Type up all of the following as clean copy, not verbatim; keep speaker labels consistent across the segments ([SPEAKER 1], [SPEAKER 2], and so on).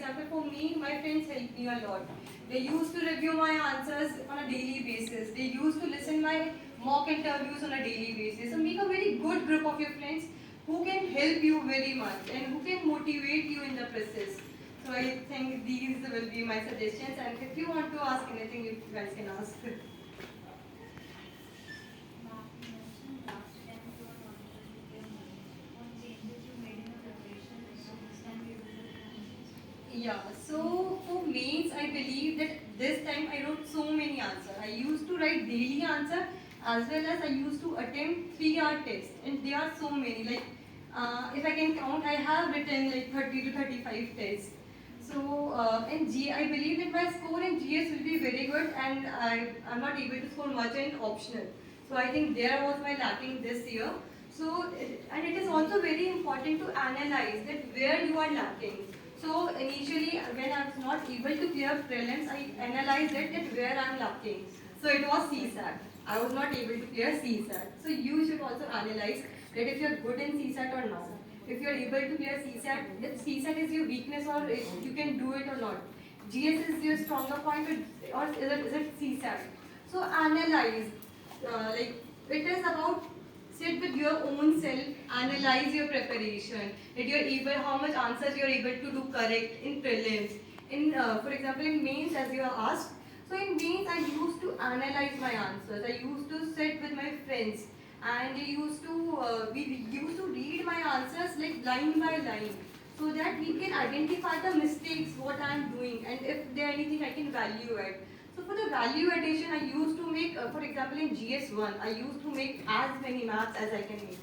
[SPEAKER 1] example, for me, my friends help me a lot. They used to review my answers on a daily basis. They used to listen my mock interviews on a daily basis. So make a very good group of your friends who can help you very much and who can motivate you in the process. So I think these will be my suggestions, and if you want to ask anything, you guys can ask. Yeah, so for mains, I believe that this time I wrote so many answers. I used to write daily answer as well as I used to attempt 3-hour tests, and there are so many. Like, if I can count, I have written like 30 to 35 tests. So in G, I believe that my score in GS will be very good, and I'm not able to score much in optional. So I think there was my lacking this year. So, and it is also very important to analyze that where you are lacking. So initially, when I was not able to clear prelims, I analyzed it that where I am lacking. So it was CSAT. I was not able to clear CSAT. So you should also analyze that if you are good in CSAT or not. If you are able to clear CSAT, if CSAT is your weakness or if you can do it or not. GS is your stronger point or is it CSAT? So analyze. Like it is about sit with your own self, analyze your preparation, that you're able, how much answers you're able to do correct in prelims. In, for example, in mains, as you are asked, so in mains, I used to analyze my answers. I used to sit with my friends, and we used to read my answers like line by line, so that we can identify the mistakes what I am doing, and if there anything I can value it. So for the value addition, I used to make, for example, in GS1, I used to make as many maps as I can make.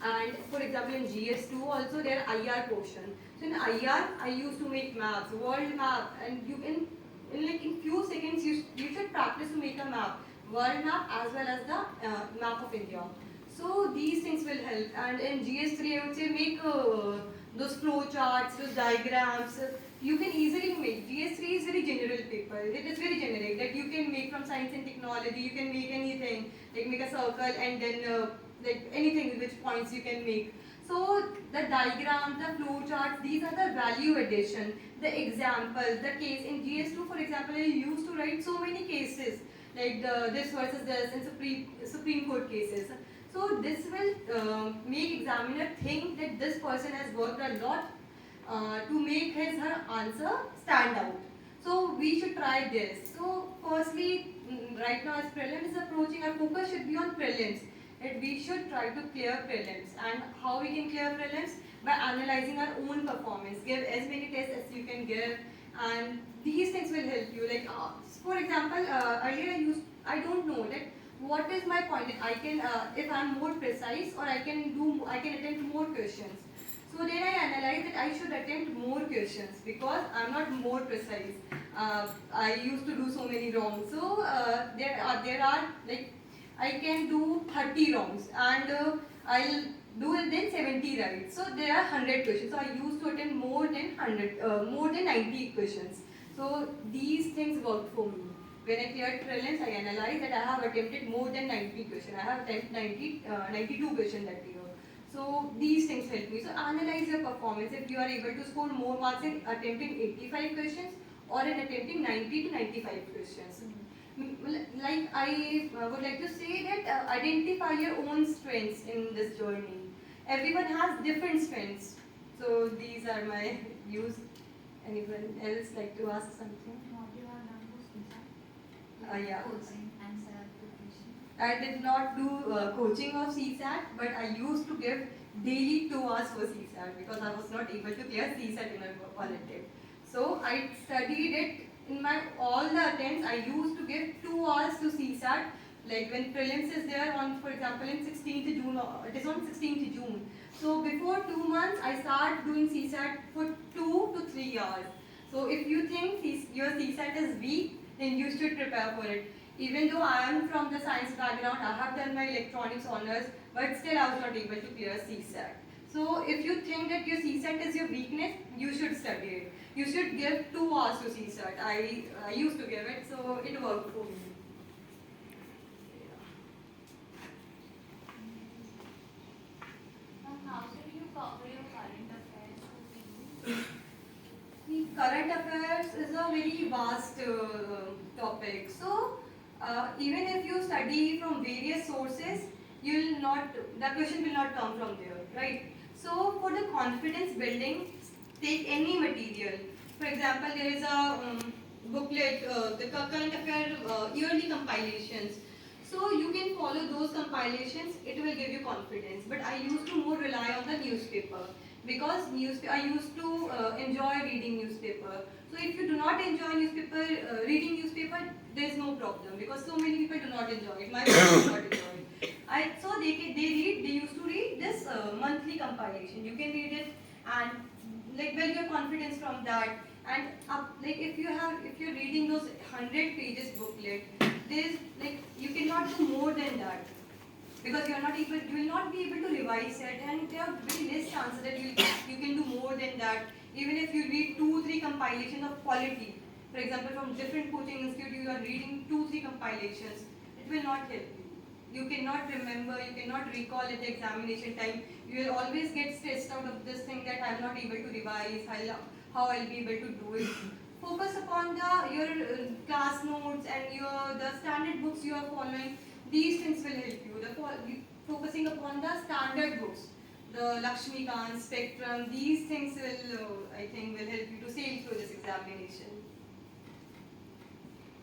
[SPEAKER 1] And for example, in GS2 also there are IR portion. So in IR, I used to make maps, world map, and you can, in few seconds, you should practice to make a map, world map as well as the map of India. So these things will help. And in GS3, I would say make those flow charts, those diagrams. You can easily make. GS3 is very general paper. It is very generic that you can make from science and technology. You can make anything, like make a circle and then like anything which points you can make. So the diagrams, the flow charts, these are the value addition, the examples, the case. In GS2, for example, I used to write so many cases, like this versus this and Supreme Court cases. So this will make examiner think that this person has worked a lot to make her answer stand out. So we should try this. So firstly, right now as prelims is approaching, our focus should be on prelims. That we should try to clear prelims. And how we can clear prelims? By analyzing our own performance. Give as many tests as you can give, and these things will help you. Like for example, earlier I don't know that what is my point. I can if I'm more precise, or I can attempt more questions. So then I analyzed that I should attempt more questions because I'm not more precise. I used to do so many wrongs. So there are like I can do 30 wrongs, and I'll do it then 70 right. So there are 100 questions. So I used to attempt more than 90 questions. So these things worked for me. When I cleared prelims, I analyzed that I have attempted more than 90 questions. I have attempted 92 questions that year. So these things help me. So analyze your performance. If you are able to score more marks in attempting 85 questions or in attempting 90 to 95 questions. Like I would like to say that identify your own strengths in this journey. Everyone has different strengths. So these are my views. Anyone else like to ask something? Yeah. I did not do coaching of CSAT, but I used to give daily 2 hours for CSAT because I was not able to clear CSAT in my qualitative. So I studied it in my all the attempts. I used to give 2 hours to CSAT. Like when prelims is there on, for example, in 16th June, it is on 16th June. So before 2 months, I start doing CSAT for 2 to 3 hours. So if you think your CSAT is weak, then you should prepare for it. Even though I am from the science background, I have done my electronics honors, but still I was not able to clear CSAT. So if you think that your CSAT is your weakness, you should study it. You should give 2 hours to CSAT. I used to give it, so it worked for me.
[SPEAKER 2] How did you cover your current affairs?
[SPEAKER 1] Current affairs is a very vast topic. So, even if you study from various sources, you'll not the question will not come from there, right? So, for the confidence building, take any material. For example, there is a booklet, the current affair yearly compilations. So you can follow those compilations. It will give you confidence. But I used to more rely on the newspaper because I used to enjoy reading newspaper. So if you do not enjoy newspaper, reading newspaper, there is no problem because so many people do not enjoy it. My friends do not enjoy it. They used to read this monthly compilation. You can read it and like build your confidence from that. And like if you're reading those 100 pages booklet, there's like you cannot do more than that because you will not be able to revise it, and there are very less chances that you can do more than that. Even if you read 2-3 compilations of quality, for example from different coaching institute, you are reading 2-3 compilations, it will not help you. You cannot remember, you cannot recall at the examination time. You will always get stressed out of this thing that I'm not able to revise, how I'll be able to do it. Focus upon your class notes and the standard books you are following. These things will help you. Focusing upon the standard books, the Lakshmikant, Spectrum, these things will, I think, will help you to sail through this examination.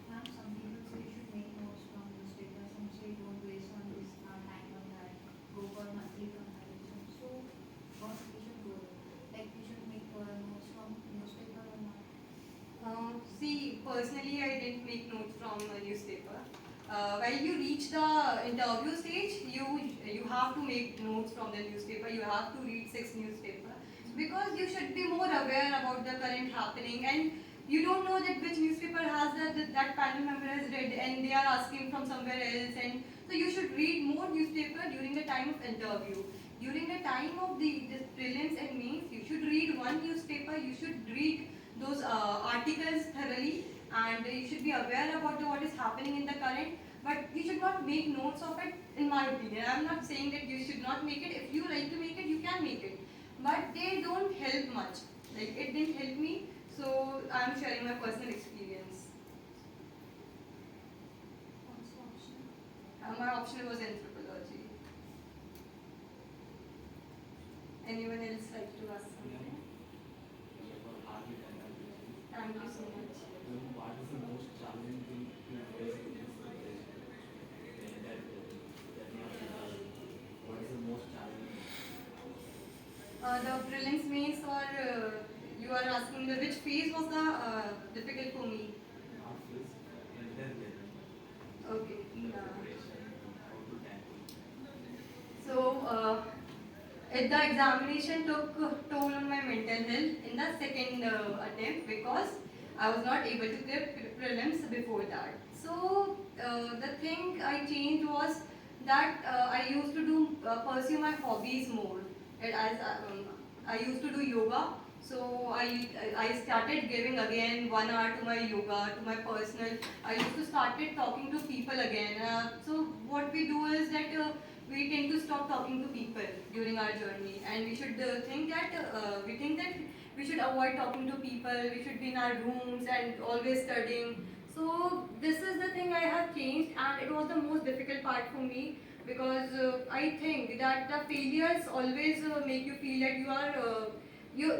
[SPEAKER 2] Ma'am, some people say you should make notes from newspaper. Some say don't waste on this time on that. Go for monthly comparison. So, what we should go? Like we should make notes from newspaper or not?
[SPEAKER 1] See, personally, I didn't make notes from a newspaper. While you reach the interview stage, you have to make notes from the newspaper. You have to read 6 newspaper because you should be more aware about the current happening, and you don't know that which newspaper has that panel member has read, and they are asking from somewhere else, and so you should read more newspaper during the time of interview. During the time of the prelims and mains, you should read one newspaper. You should read those articles thoroughly, and you should be aware about what is happening in the current, but you should not make notes of it, in my opinion. I'm not saying that you should not make it. If you like to make it, you can make it, but they don't help much. Like it didn't help me, so I'm sharing my personal experience.
[SPEAKER 2] What's the option?
[SPEAKER 1] My option was anthropology. Anyone else like to ask something? Thank you so much.
[SPEAKER 3] What is the most challenging thing you face in this preparation? What is the most challenging?
[SPEAKER 1] The prelims means, or you are asking which phase was the difficult for me?
[SPEAKER 3] Not this, entire level.
[SPEAKER 1] Okay.
[SPEAKER 3] In the preparation, how to tackle.
[SPEAKER 1] So, the examination took toll on my mental health in the second attempt because I was not able to clear prelims before that. So, the thing I changed was that I used to pursue my hobbies more. I used to do yoga, so I started giving again 1 hour to my yoga, to my personal. I used to started talking to people again. So what we do is that we tend to stop talking to people during our journey, and we should think that we should avoid talking to people. We should be in our rooms and always studying. So this is the thing I have changed, and it was the most difficult part for me because I think that the failures always make you feel that you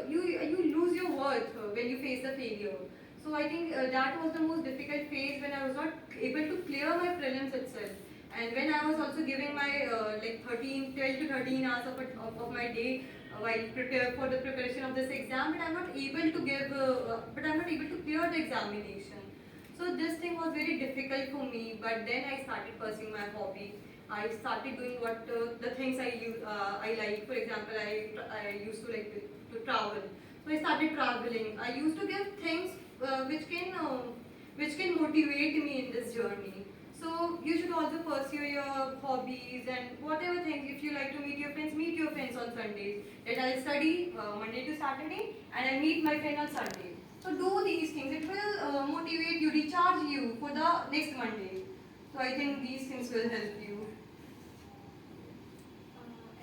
[SPEAKER 1] lose your worth when you face the failure. So I think that was the most difficult phase when I was not able to clear my prelims itself. And when I was also giving my 12 to 13 hours of my day while prepare for the preparation of this exam, but I'm not able to clear the examination. So this thing was very difficult for me, but then I started pursuing my hobby. I started doing what the things I like. For example, I used to like to travel. So I started traveling. I used to give things which can motivate me in this journey. So you should also pursue your hobbies and whatever things. If you like to meet your friends on Sundays. That I study Monday to Saturday and I meet my friend on Sunday. So do these things. It will motivate you, recharge you for the next Monday. So I think these things will help you.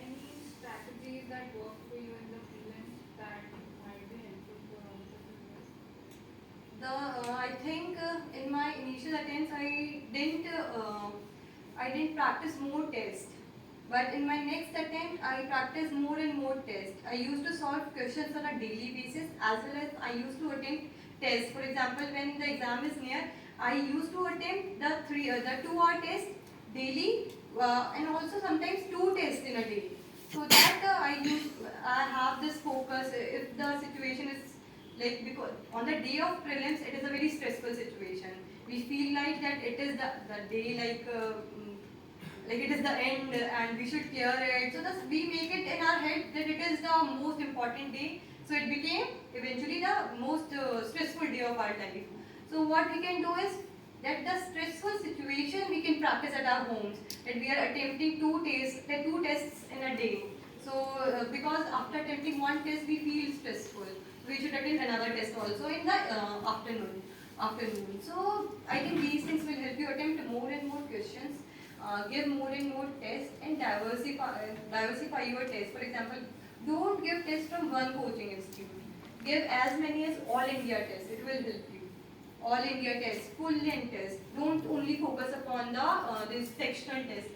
[SPEAKER 2] Any strategies that work for you in the prelims that might be helpful for all the students?
[SPEAKER 1] I think in my initial attempts I didn't practice more tests. But in my next attempt, I practiced more and more tests. I used to solve questions on a daily basis as well as I used to attempt tests. For example, when the exam is near, I used to attempt the 2-hour test daily and also sometimes 2 tests in a day. So that I have this focus. If the situation is like, because on the day of prelims it is a very stressful situation. We feel like that it is the day like it is the end and we should clear it. So thus we make it in our head that it is the most important day. So it became eventually the most stressful day of our life. So what we can do is that the stressful situation we can practice at our homes. That we are attempting 2 tests in a day. So because after attempting 1 test we feel stressful, we should attempt another test also in the afternoon. So I think these things will help you attempt more and more questions, give more and more tests, and diversify your tests. For example, don't give tests from one coaching institute. Give as many as all India tests. It will help you. All India tests, full length tests. Don't only focus upon the this sectional test.